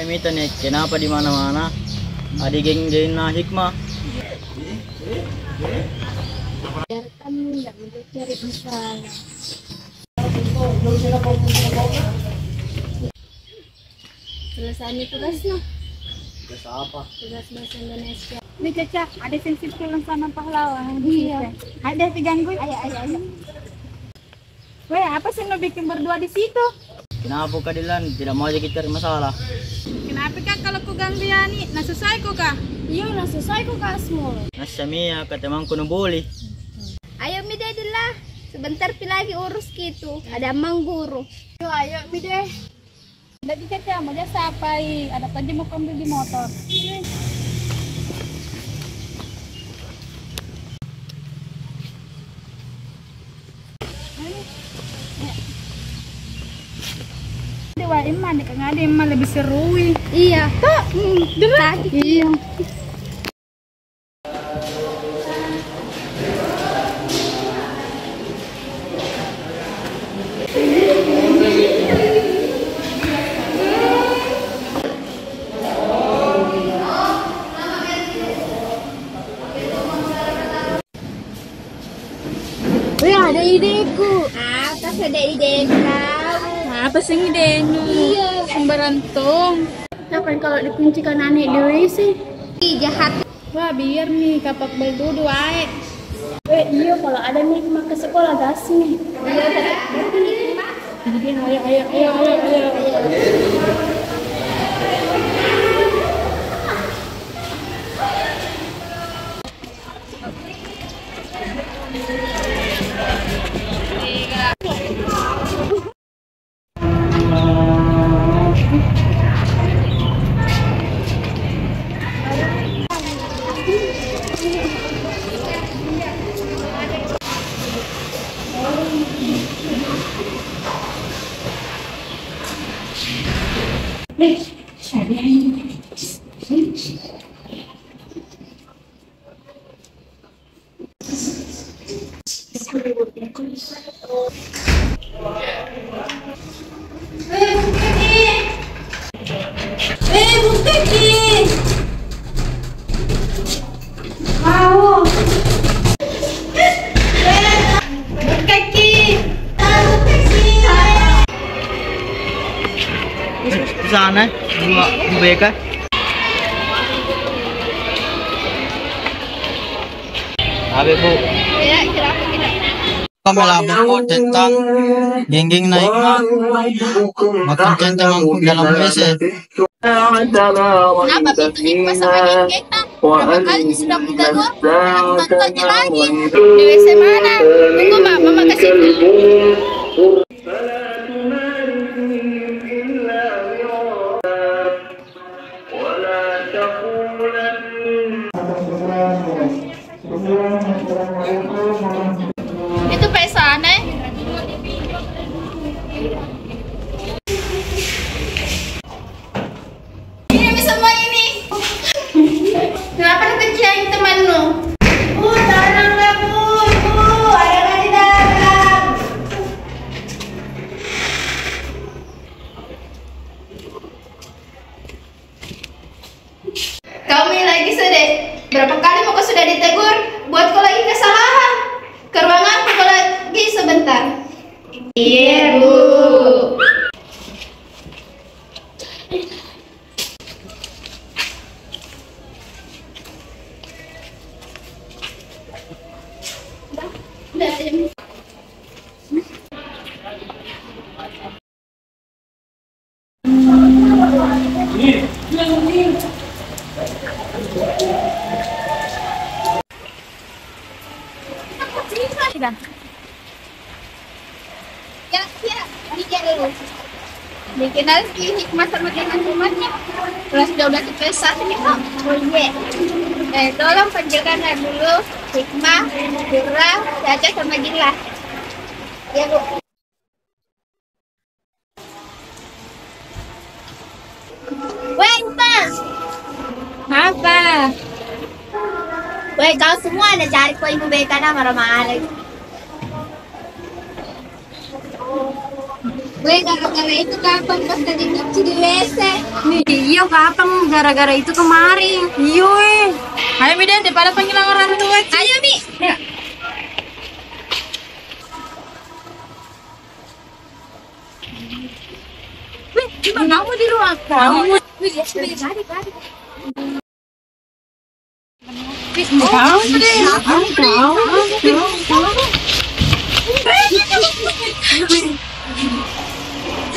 Mita nih, kenapa di mana-mana ada geng-geng hikmah? Biarkan tidak mencari masalah. Selesai tugasnya. Tugas apa? Tugas bahasa Indonesia. Ini Caca, ada sensip film sama pahlawan. Iya. Ada diganggu? Ayo. Weh, apa sih lo bikin berdua di situ? Kenapa keadilan tidak mau aja kita cari masalah? Kenapa kak kalau ku ganggu Yani? Nah selesai kok kak? Iya, nah selesai kok Kasmul. Nasamia kata emang kuno boleh. Ayo Mide lah, sebentar pi lagi urus gitu. Ada mang guru. Ayo Mide. Jadi Caca, mau jasa apa? Ada tadi mau ambil di motor. Dewa Iman, kan ada Iman lebih seru. Iya. Tuh, tadi. Iya. Wih, ada ideku. Apa ada ide kau? Apa sih idemu? Iya. Sembarantung. Ngapain kalau dikuncikan anek dewe sih? Ih, jahat. Wah, biar nih kapak berdudu ae. Iya, kalau ada nih ke sekolah gas nih. Iya, Jadi ayo. Di sana dua BK. Abe Bu. Ya, kenapa kita? Kami lapor tentang geng-geng naik makan centang mangkuk dalam WC. Kenapa bikin pas sama geng-geng? Berapa kali sudah kita tuh? Tonton aja lagi. Di WC mana? Tunggu mama kasih. Itu pesannya. Ini semua ini. Kenapa lu kecilin temanmu? Tanang lah Bu, ada nggak di dalam? Kau lagi sedek. Berapa kali mau kau sudah ditegur? Buat kau lagi kesalahan. Ke ruangan kau lagi sebentar. Iya Bu. Tidak. Ya, bikin dulu. Bikin lagi hikmah sama teman-temannya. Kalau sudah selesai nih kok. Oh iya. Tolong panjangkan dulu hikmah, Dura, Caca sama Gila. Ya Bu. Weh, Mas. Apa? Weh, kau semua ada cari kok ibu BK marah-marah. Weh, gara-gara itu kapan pas tadi nyuci di WC? Iya, kapan gara-gara itu kemarin. Iya, ayo Mi Den, daripada panggil orang tua. Ayo, Mi. Ya. Wih, kamu di ruang kamu. Wih, gari.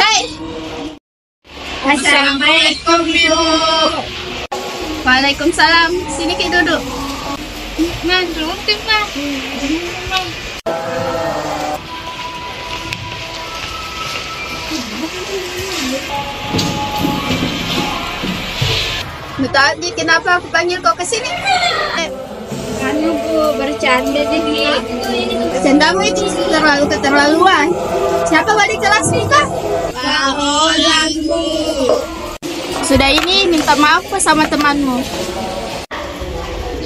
Hei. Assalamualaikum, Ibu. Waalaikumsalam. Sini Ki duduk. Nah, duduk, Mas. Tadi kenapa aku panggil kau ke sini? Anu Bu, bercanda deh. Bercandamu itu terlalu keterlaluan. Siapa wali kelas nih kak? Bu. Sudah ini minta maaf sama temanmu.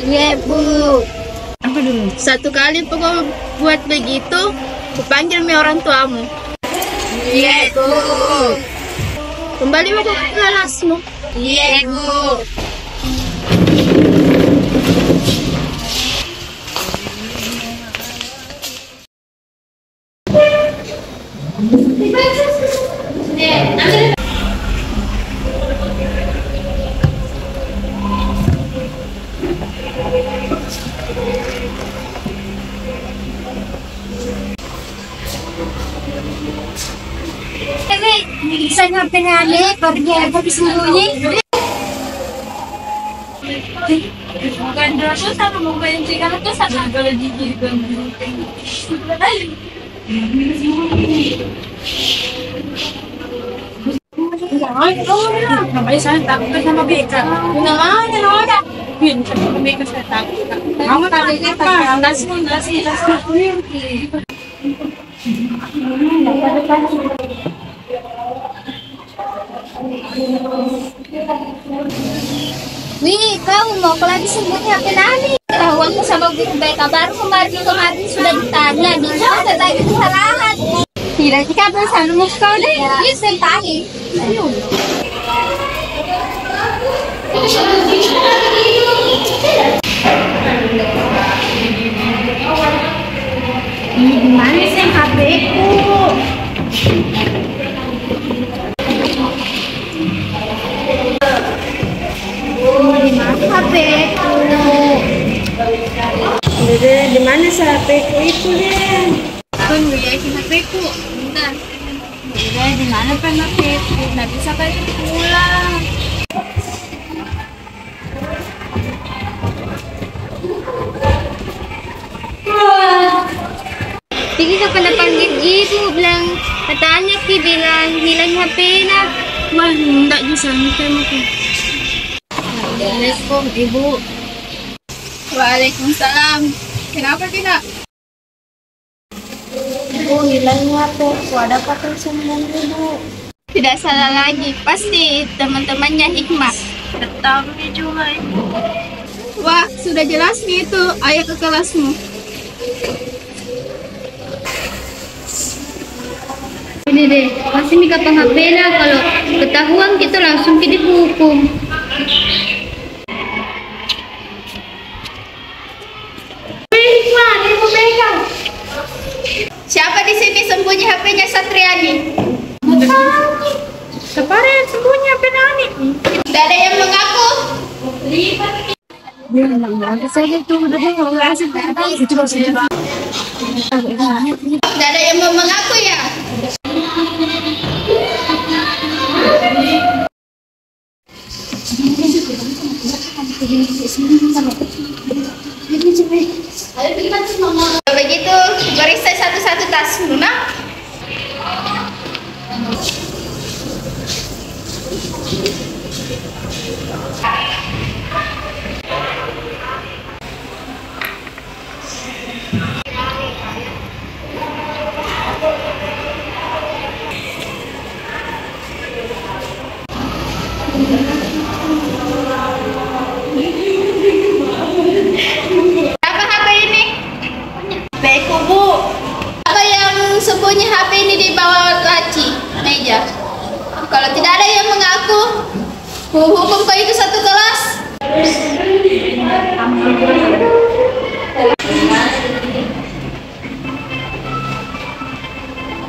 Iya Bu. Apa dulu? Satu kali kau buat begitu, aku panggil orang tuamu. Iya, Bu. Kembali ke kelasmu. Iya, Bu. Bisa nyampe ngane, pergi apa disembunyi? Bukan dosa sama membenci karena itu sangat kalau jijik kan. Namanya saya takut sama Beka. Namanya Noda. Sama Beka saya takut. Kamu tadinya apa? Nasi. Wih, kau mau lagi sembunyi HP Nani? Tahu aku sama guru BK baru kemarin sudah ditanya, dia kata itu kesalahan. Tidak, jika bersama kau deh. Iya, sentari. Mana sih HP-ku? Di mana sih HP-ku itu deh? Tunggu ya, HP-ku. Bentar. Udah, di mana pen HP-ku? Nggak bisa kayak pulang. Jadi kau kena panggil ibu bilang, katanya Ki bilang hilang HP-nya. Wah, enggak bisa nyukai aku. Assalamualaikum, Ibu. Waalaikumsalam. Kenapa tidak? Ibu, hilang HP-ku. Ada 49.000. Tidak salah lagi, pasti teman-temannya hikmah. Ketahui juga, Ibu. Wah, sudah jelas nih itu. Ayo ke kelasmu. Ini deh, pasti Mika penghapela kalau ketahuan kita langsung kita dihukum. Siapa di sini sembunyi HP-nya Satriani? Kemarin yang sembunyi HP Nani. Tidak ada yang mengaku. Tidak ada yang mau mengaku ya? Kalau begitu, tasmu nak. Apa HP ini? HP-ku, Bu. Apa yang sembunyi HP ini di bawah laci meja? Kalau tidak ada yang mengaku, ku hukum kau itu 1 kelas.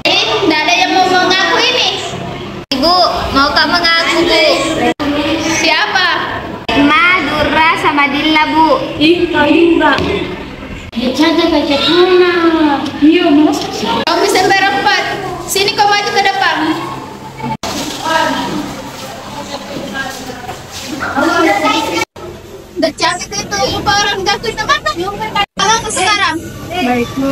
Tidak ada yang mau mengaku ini. Ibu, mau kamu mengaku, Bu? Siapa? Ma, Dura, sama Dilla, Bu. Ih, kau juga. Dicatat kaca mana? Iya, Mas. Kau bisa berempat. Sini kau maju ke depan. Udah cantik itu rupa orang gaku itu mana? Kalau ke sekarang. Baik, Bu.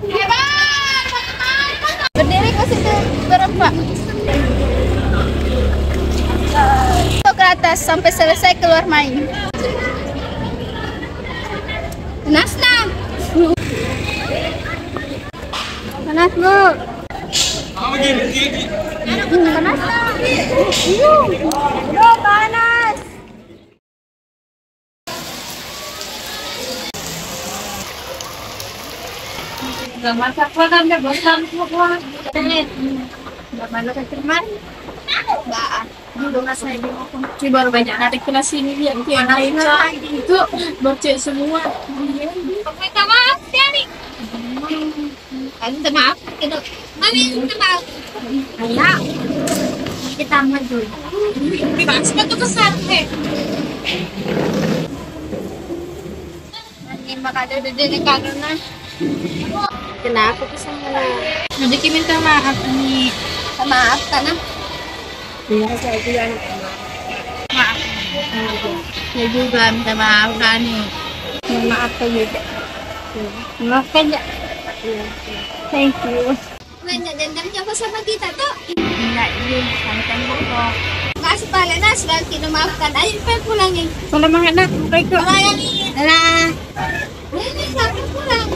Hebat! Berdiri ke situ berempat. Ke atas sampai selesai keluar main. Panas nah. Panas Bu. Panas nah. Yo panas. Gak masak kan deh, bosan semua. Gak malu ke teman. Gak. Ini baru banyak narik kelas ini yang lain itu bocek semua. Minta maaf ya nih. Minta maaf. Mami minta maaf. Ayo, kita maju. Mas tuh kesan Ini makanya udah jadi karena. Kenapa kesana? Rezeki minta maaf nih. Maaf karena Iya, saya juga maaf. Saya juga minta maaf Rani. Maaf juga. Maaf aja. Thank you. nanya dendam siapa sama kita tuh. Enggak, ini santai kok. Makasih Pak Lena sudah kita maafkan. Ayo kita pulang nih. Kalau mang enak, baik kok. Ini sampai pulang.